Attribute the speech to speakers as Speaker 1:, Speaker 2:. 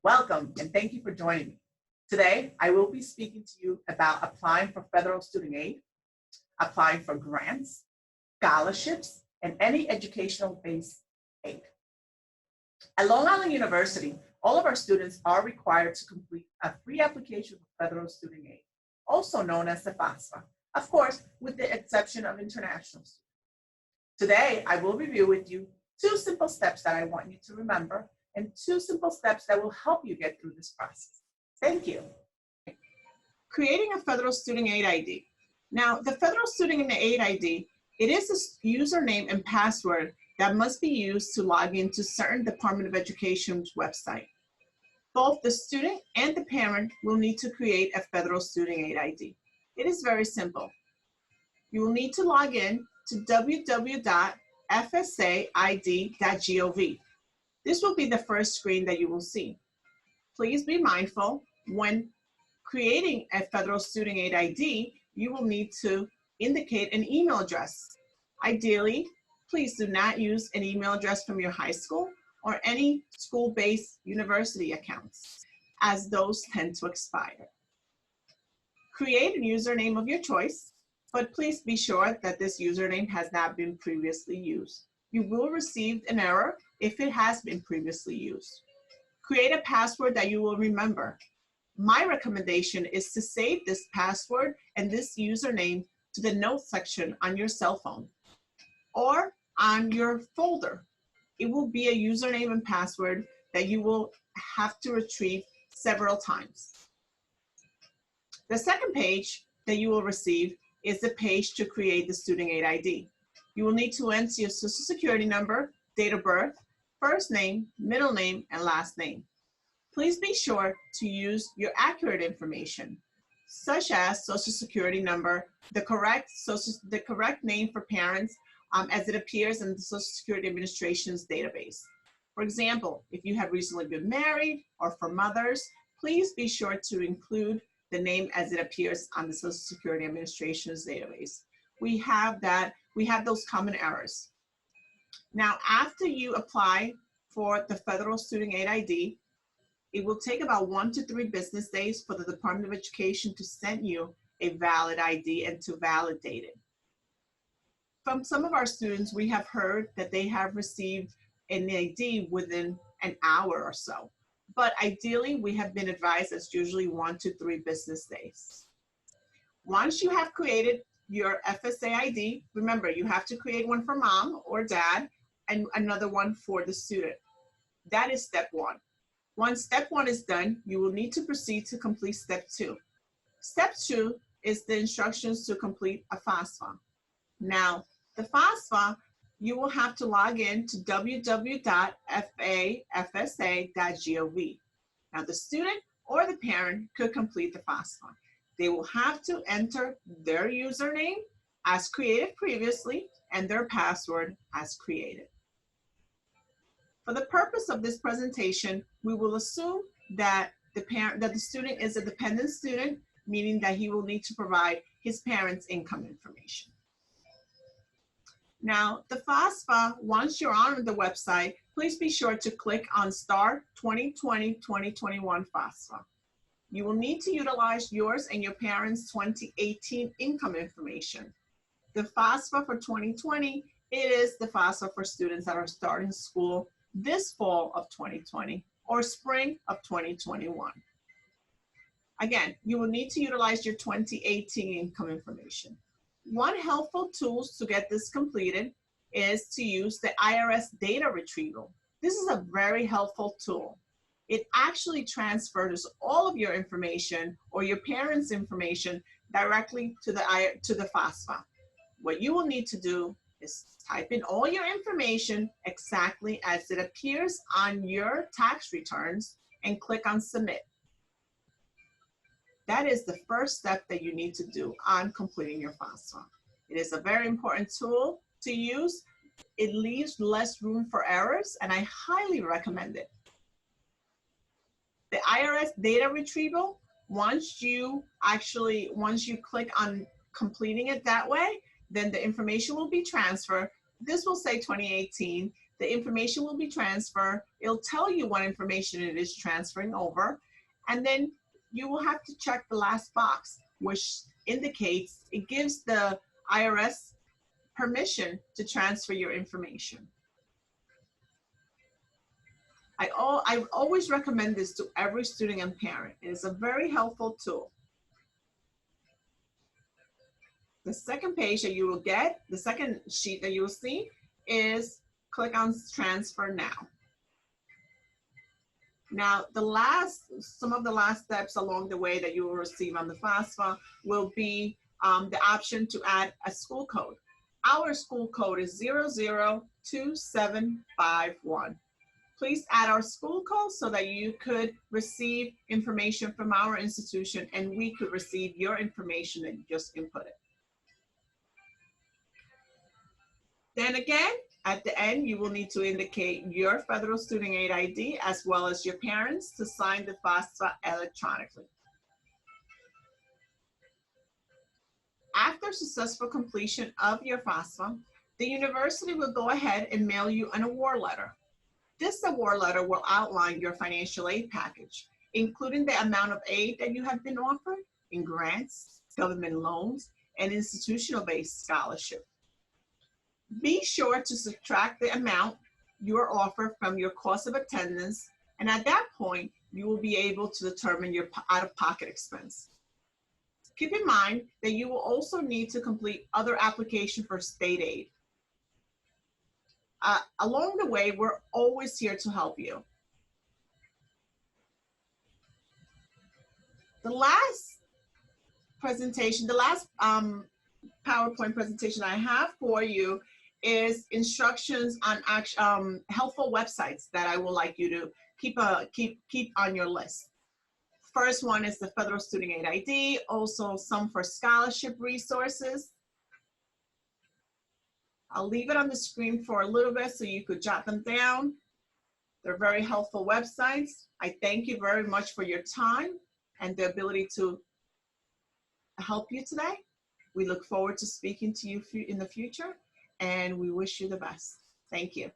Speaker 1: Welcome and thank you for joining me. Today, I will be speaking to you about applying for federal student aid, applying for grants, scholarships, and any educational-based aid. At Long Island University, all of our students are required to complete a free application for federal student aid, also known as the FAFSA, of course, with the exception of international students. Today, I will review with you 2 simple steps that I want you to remember and 2 simple steps that will help you get through this process. Thank you. Creating a federal student aid ID. Now, the federal student aid ID, it is a username and password that must be used to log into certain Department of Education's website. Both the student and the parent will need to create a federal student aid ID. It is very simple. You will need to log in to www.fsaid.gov. This will be the first screen that you will see. Please be mindful when creating a federal student aid ID, you will need to indicate an email address. Ideally, please do not use an email address from your high school or any school-based university accounts, as those tend to expire. Create a username of your choice, but please be sure that this username has not been previously used. You will receive an error if it has been previously used. Create a password that you will remember. My recommendation is to save this password and this username to the notes section on your cell phone or on your folder. It will be a username and password that you will have to retrieve several times. The second page that you will receive is the page to create the student aid ID. You will need to enter your social security number, date of birth, first name, middle name, and last name. Please be sure to use your accurate information, such as social security number, the correct name for parents as it appears in the Social Security Administration's database. For example, if you have recently been married or for mothers, please be sure to include the name as it appears on the Social Security Administration's database. We have those common errors. Now, after you apply for the federal student aid ID, it will take about 1 to 3 business days for the Department of Education to send you a valid ID and to validate it. From some of our students, we have heard that they have received an ID within an hour or so. But ideally, we have been advised it's usually 1 to 3 business days. Once you have created your FSA ID, remember, you have to create one for mom or dad and another one for the student. That is step 1. Once step 1 is done, you will need to proceed to complete step 2. Step 2 is the instructions to complete a FAFSA. Now, the FAFSA, you will have to log in to www.fafsa.gov. Now, the student or the parent could complete the FAFSA. They will have to enter their username as created previously and their password as created. For the purpose of this presentation, we will assume that the student is a dependent student, meaning that he will need to provide his parents' income information. Now, the FAFSA, once you're on the website, please be sure to click on Star 2020-2021 FAFSA. You will need to utilize yours and your parents' 2018 income information. The FAFSA for 2020, it is the FAFSA for students that are starting school this fall of 2020 or spring of 2021. Again, you will need to utilize your 2018 income information. One helpful tool to get this completed is to use the IRS data retrieval. This is a very helpful tool. It actually transfers all of your information or your parents' information directly to the FAFSA. What you will need to do is type in all your information exactly as it appears on your tax returns and click on Submit. That is the first step that you need to do on completing your FAFSA. It is a very important tool to use. It leaves less room for errors, and I highly recommend it. The IRS data retrieval, once you click on completing it that way, then the information will be transferred. This will say 2018. The information will be transferred. It'll tell you what information it is transferring over. And then you will have to check the last box, which indicates it gives the IRS permission to transfer your information. I always recommend this to every student and parent. It is a very helpful tool. The second page that you will get, the second sheet that you will see is click on transfer now. Now, some of the last steps along the way that you will receive on the FAFSA will be the option to add a school code. Our school code is 002751. Please add our school code so that you could receive information from our institution and we could receive your information that you just inputted. Then again, at the end, you will need to indicate your federal student aid ID as well as your parents to sign the FAFSA electronically. After successful completion of your FAFSA, the university will go ahead and mail you an award letter. This award letter will outline your financial aid package, including the amount of aid that you have been offered in grants, government loans, and institutional-based scholarship. Be sure to subtract the amount you are offered from your cost of attendance, and at that point, you will be able to determine your out-of-pocket expense. Keep in mind that you will also need to complete other applications for state aid. Along the way, we're always here to help you. The last presentation, the last PowerPoint presentation I have for you is instructions on helpful websites that I would like you to keep on your list. First one is the Federal Student Aid ID, also some for scholarship resources. I'll leave it on the screen for a little bit so you could jot them down. They're very helpful websites. I thank you very much for your time and the ability to help you today. We look forward to speaking to you in the future, and we wish you the best. Thank you.